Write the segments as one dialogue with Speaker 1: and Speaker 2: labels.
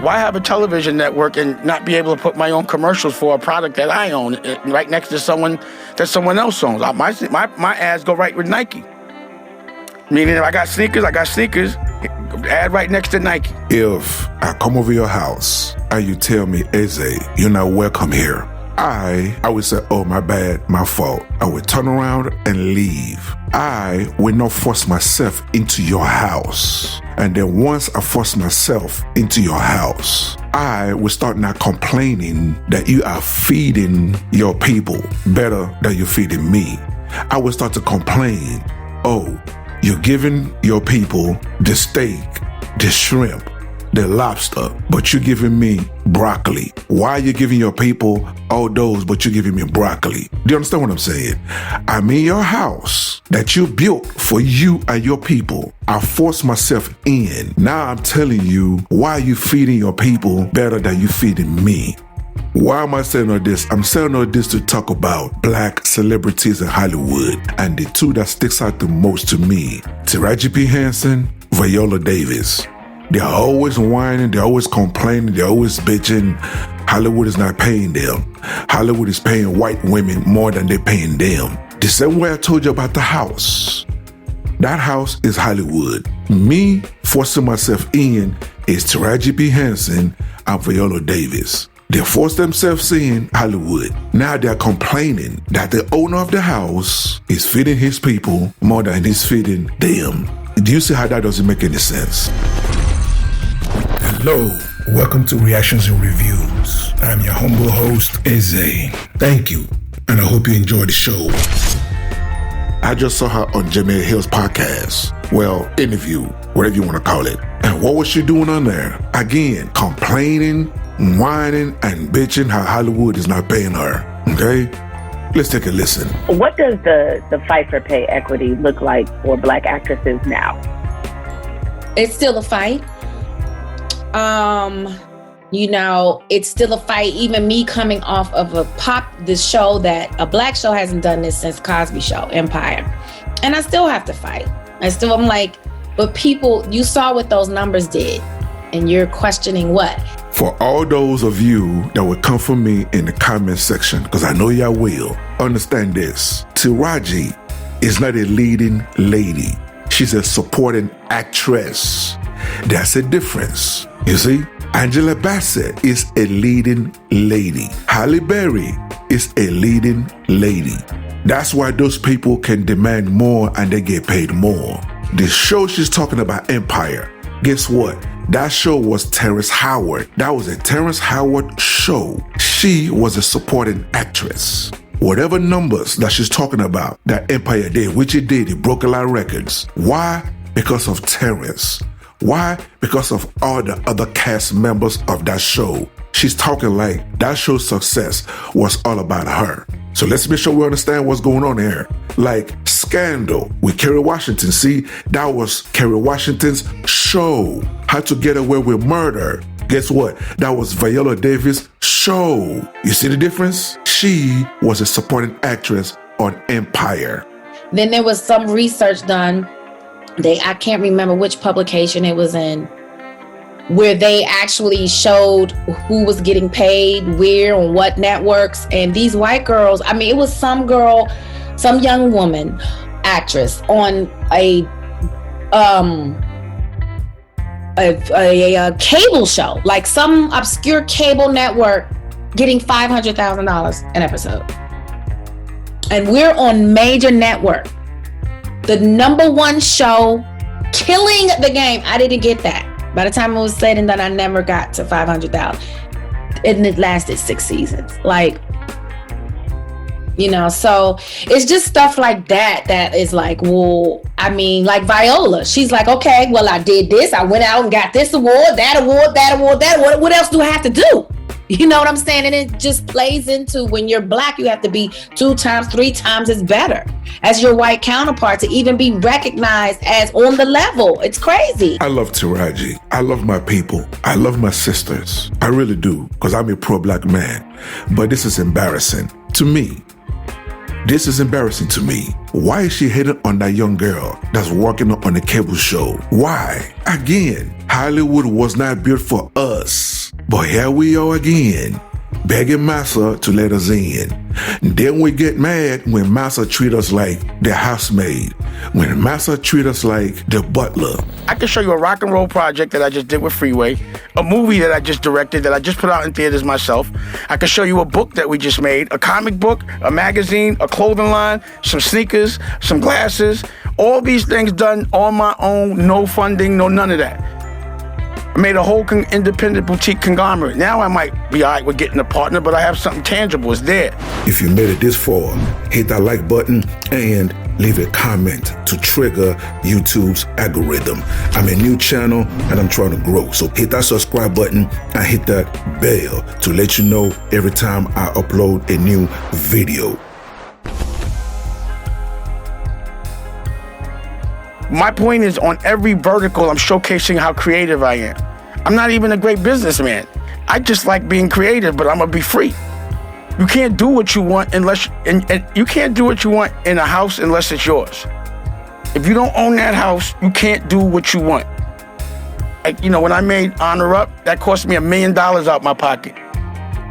Speaker 1: Why have a television network and not be able to put my own commercials for a product that I own right next to someone that someone else owns? My ads go right with Nike. Meaning if I got sneakers, ad right next to Nike.
Speaker 2: If I come over your house and you tell me, Eze, you're not welcome here, I would say, oh, my bad, my fault. I would turn around and leave. I will not force myself into your house. And then once I force myself into your house, I will start not complaining that you are feeding your people better than you're feeding me. I will start to complain, oh, you're giving your people the steak, the shrimp, the lobster, but you're giving me broccoli. Why are you giving your people all those, but you're giving me broccoli? Do you understand what I'm saying? I'm in your house that you built for you and your people. I forced myself in. Now I'm telling you, why are you feeding your people better than you feeding me? Why am I saying all this? I'm saying all this to talk about black celebrities in Hollywood, and the two that sticks out the most to me, Taraji P. Henson, Viola Davis. They're always whining, they're always complaining, they're always bitching. Hollywood is not paying them. Hollywood is paying white women more than they're paying them. The same way I told you about the house. That house is Hollywood. Me forcing myself in is Taraji P. Henson and Viola Davis. They forced themselves in Hollywood. Now they're complaining that the owner of the house is feeding his people more than he's feeding them. Do you see how that doesn't make any sense?
Speaker 3: Hello, welcome to Reactions and Reviews. I'm your humble host, Eze. Thank you, and I hope you enjoy the show.
Speaker 2: I just saw her on Jemele Hill's podcast. Well, interview, whatever you want to call it. And what was she doing on there? Again, complaining, whining, and bitching how Hollywood is not paying her. Okay? Let's take a listen.
Speaker 4: What does the fight for pay equity look like for black actresses now?
Speaker 5: It's still a fight. It's still a fight. Even me coming off of this show that a black show hasn't done this since Cosby Show, Empire. And I still have to fight. I'm like, but people, you saw what those numbers did, and you're questioning what?
Speaker 2: For all those of you that will come for me in the comment section, because I know y'all will, understand this. Taraji is not a leading lady. She's a supporting actress. That's a difference. You see, Angela Bassett is a leading lady. Halle Berry is a leading lady. That's why those people can demand more and they get paid more. The show she's talking about, Empire, guess what? That show was Terrence Howard. That was a Terrence Howard show. She was a supporting actress. Whatever numbers that she's talking about, that Empire did, which it did, it broke a lot of records. Why? Because of Terrence. Why? Because of all the other cast members of that show. She's talking like that show's success was all about her. So let's make sure we understand what's going on here. Like Scandal with Kerry Washington. See, that was Kerry Washington's show. How to Get Away with Murder. Guess what? That was Viola Davis' show. You see the difference? She was a supporting actress on Empire.
Speaker 5: Then there was some research done. I can't remember which publication it was in, where they actually showed who was getting paid, where, on what networks. And these white girls, it was some young woman actress on a cable show, like some obscure cable network, getting $500,000 an episode. And we're on major network. The number one show, killing the game. I didn't get that. By the time it was said and done, I never got to 500,000. And it lasted 6 seasons. So it's just stuff like that is like, well, like Viola. She's like, okay, well, I did this. I went out and got this award, that award, that award, that award. What else do I have to do? You know what I'm saying? And it just plays into, when you're black, you have to be 2 times, 3 times as better as your white counterpart to even be recognized as on the level. It's crazy.
Speaker 2: I love Taraji. I love my people. I love my sisters. I really do, because I'm a pro-black man. But this is embarrassing to me. This is embarrassing to me. Why is she hitting on that young girl that's working on a cable show? Why? Again, Hollywood was not built for us. But here we are again, begging Massa to let us in. Then we get mad when Massa treat us like the housemaid, when Massa treat us like the butler.
Speaker 1: I can show you a rock and roll project that I just did with Freeway, a movie that I just directed that I just put out in theaters myself. I can show you a book that we just made, a comic book, a magazine, a clothing line, some sneakers, some glasses, all these things done on my own, no funding, no none of that. I made a whole independent boutique conglomerate. Now I might be all right with getting a partner, but I have something tangible. It's there.
Speaker 2: If you made it this far, hit that like button and leave a comment to trigger YouTube's algorithm. I'm a new channel and I'm trying to grow. So hit that subscribe button and hit that bell to let you know every time I upload a new video.
Speaker 1: My point is, on every vertical, I'm showcasing how creative I am. I'm not even a great businessman. I just like being creative, but I'm gonna be free. You can't do what you want unless, and you can't do what you want in a house unless it's yours. If you don't own that house, you can't do what you want. Like, you know, when I made Honor Up, that cost me $1 million out my pocket.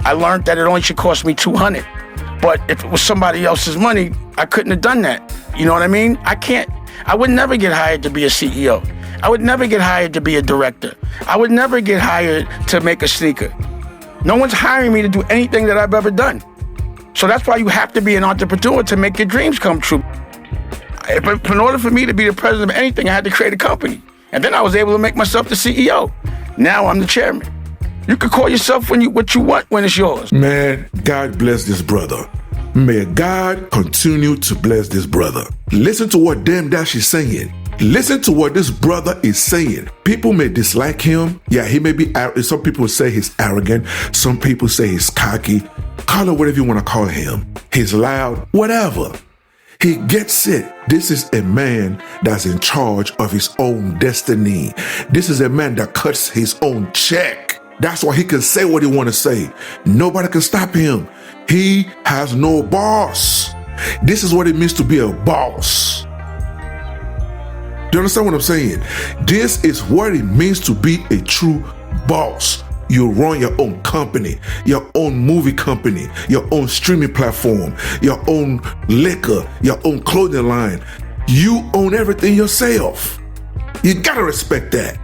Speaker 1: I learned that it only should cost me $200. But if it was somebody else's money, I couldn't have done that. You know what I mean? I would never get hired to be a CEO. I would never get hired to be a director. I would never get hired to make a sneaker. No one's hiring me to do anything that I've ever done. So that's why you have to be an entrepreneur to make your dreams come true. But in order for me to be the president of anything, I had to create a company. And then I was able to make myself the CEO. Now I'm the chairman. You can call yourself what you want when it's yours.
Speaker 2: Man, God bless this brother. May God continue to bless this brother. Listen to what Dame Dash is saying. Listen to what this brother is saying. People may dislike him. Yeah, he may be, some people say he's arrogant. Some people say he's cocky. Call it whatever you want to call him. He's loud, whatever. He gets it. This is a man that's in charge of his own destiny. This is a man that cuts his own check. That's why he can say what he want to say. Nobody can stop him. He has no boss. This is what it means to be a boss. Do you understand what I'm saying? This is what it means to be a true boss. You run your own company, your own movie company, your own streaming platform, your own liquor, your own clothing line. You own everything yourself. You gotta respect that.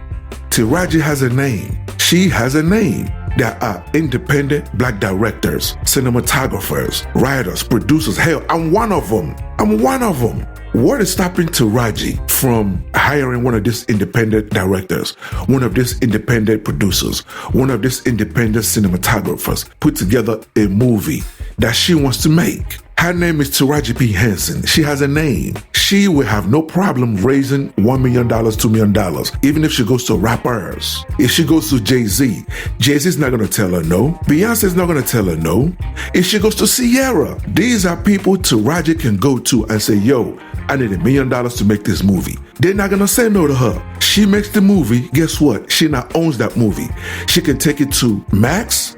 Speaker 2: Taraji has a name. She has a name. There are independent black directors, cinematographers, writers, producers. Hell, I'm one of them. What is stopping Taraji from hiring one of these independent directors, one of these independent producers, one of these independent cinematographers, put together a movie that she wants to make? Her name is Taraji P. Henson. She has a name. She will have no problem raising $1 million, $2 million, even if she goes to rappers. If she goes to Jay-Z, Jay-Z's not going to tell her no. Beyonce's not going to tell her no. If she goes to Sierra, these are people Taraji can go to and say, yo, I need $1 million to make this movie. They're not going to say no to her. She makes the movie. Guess what? She now owns that movie. She can take it to Max.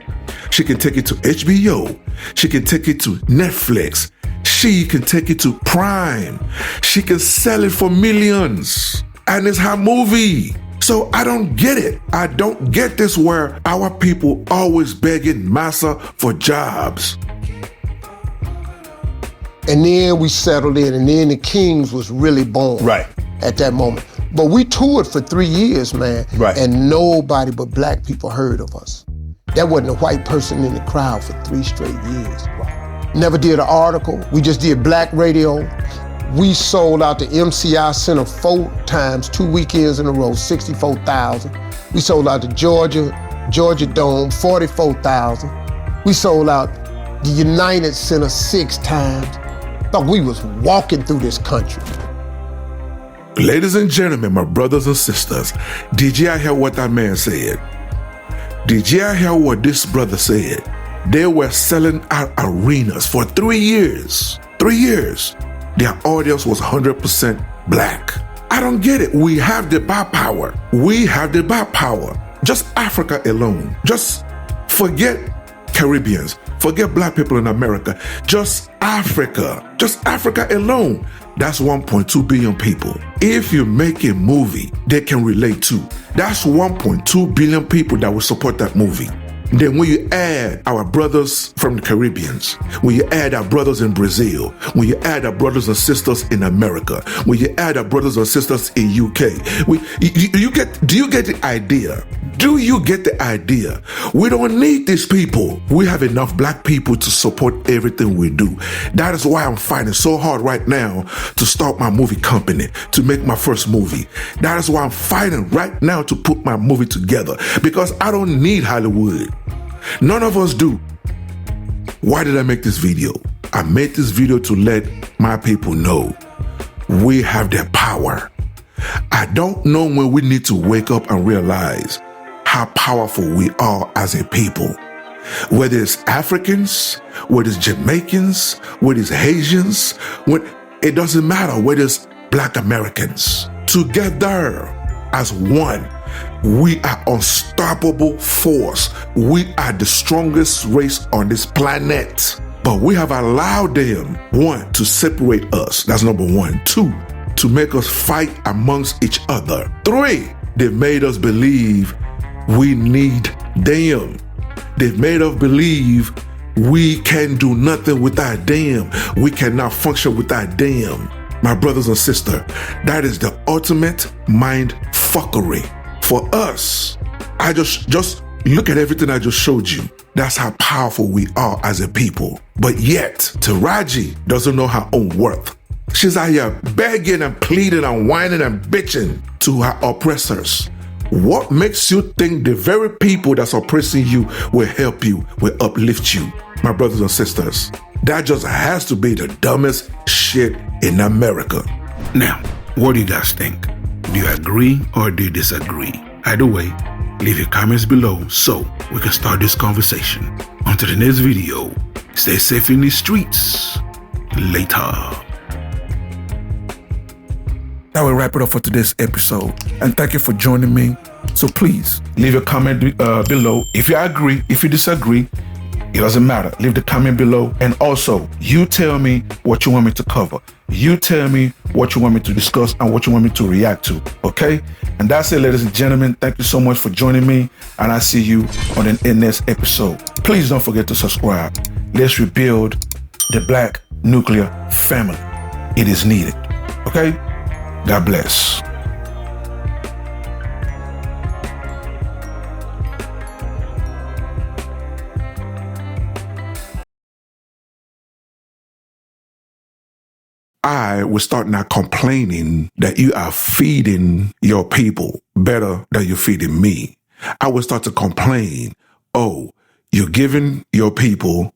Speaker 2: She can take it to HBO. She can take it to Netflix. She can take it to Prime. She can sell it for millions. And it's her movie. So I don't get it. I don't get this where our people always begging Massa for jobs.
Speaker 6: And then we settled in, and then the Kings was really born.
Speaker 7: Right.
Speaker 6: At that moment. But we toured for 3 years, man.
Speaker 7: Right.
Speaker 6: And nobody but black people heard of us. There wasn't a white person in the crowd for 3 straight years. Never did an article. We just did black radio. We sold out the MCI Center 4 times, 2 weekends in a row, 64,000. We sold out the Georgia Dome, 44,000. We sold out the United Center 6 times. Thought we was walking through this country.
Speaker 2: Ladies and gentlemen, my brothers and sisters, did y'all hear what that man said? Did y'all hear what this brother said? They were selling out arenas for 3 years. 3 years. Their audience was 100% black. I don't get it. We have the buy power. We have the buy power. Just Africa alone. Just forget Caribbeans. Forget black people in America. Just Africa. Just Africa alone. That's 1.2 billion people. If you make a movie they can relate to, that's 1.2 billion people that will support that movie. Then when you add our brothers from the Caribbeans, when you add our brothers in Brazil, when you add our brothers and sisters in America, when you add our brothers and sisters in UK, do you get the idea? Do you get the idea? We don't need these people. We have enough black people to support everything we do. That is why I'm fighting so hard right now to start my movie company, to make my first movie. That is why I'm fighting right now to put my movie together, because I don't need Hollywood. None of us do. Why did I make this video? I made this video to let my people know we have the power. I don't know when we need to wake up and realize how powerful we are as a people. Whether it's Africans, whether it's Jamaicans, whether it's Haitians, it doesn't matter whether it's Black Americans. Together as one, we are unstoppable force. We are the strongest race on this planet. But we have allowed them, one, to separate us. That's number one. Two, to make us fight amongst each other. Three, they've made us believe we need them. They've made us believe we can do nothing without them. We cannot function without them. My brothers and sisters, that is the ultimate mind fuckery. For us, I just look at everything I just showed you. That's how powerful we are as a people. But yet, Taraji doesn't know her own worth. She's out here begging and pleading and whining and bitching to her oppressors. What makes you think the very people that's oppressing you will help you, will uplift you? My brothers and sisters, that just has to be the dumbest shit in America.
Speaker 3: Now, what do you guys think? Do you agree or do you disagree? Either way, leave your comments below so we can start this conversation. Until the next video, stay safe in the streets. Later. That will wrap it up for today's episode. And thank you for joining me. So please leave a comment below. If you agree, if you disagree, it doesn't matter. Leave the comment below. And also, you tell me what you want me to cover. You tell me what you want me to discuss and what you want me to react to. Okay? And that's it, ladies and gentlemen. Thank you so much for joining me. And I'll see you on the next episode. Please don't forget to subscribe. Let's rebuild the Black nuclear family. It is needed. Okay? God bless.
Speaker 2: I will start now complaining that you are feeding your people better than you're feeding me. I will start to complain, oh, you're giving your people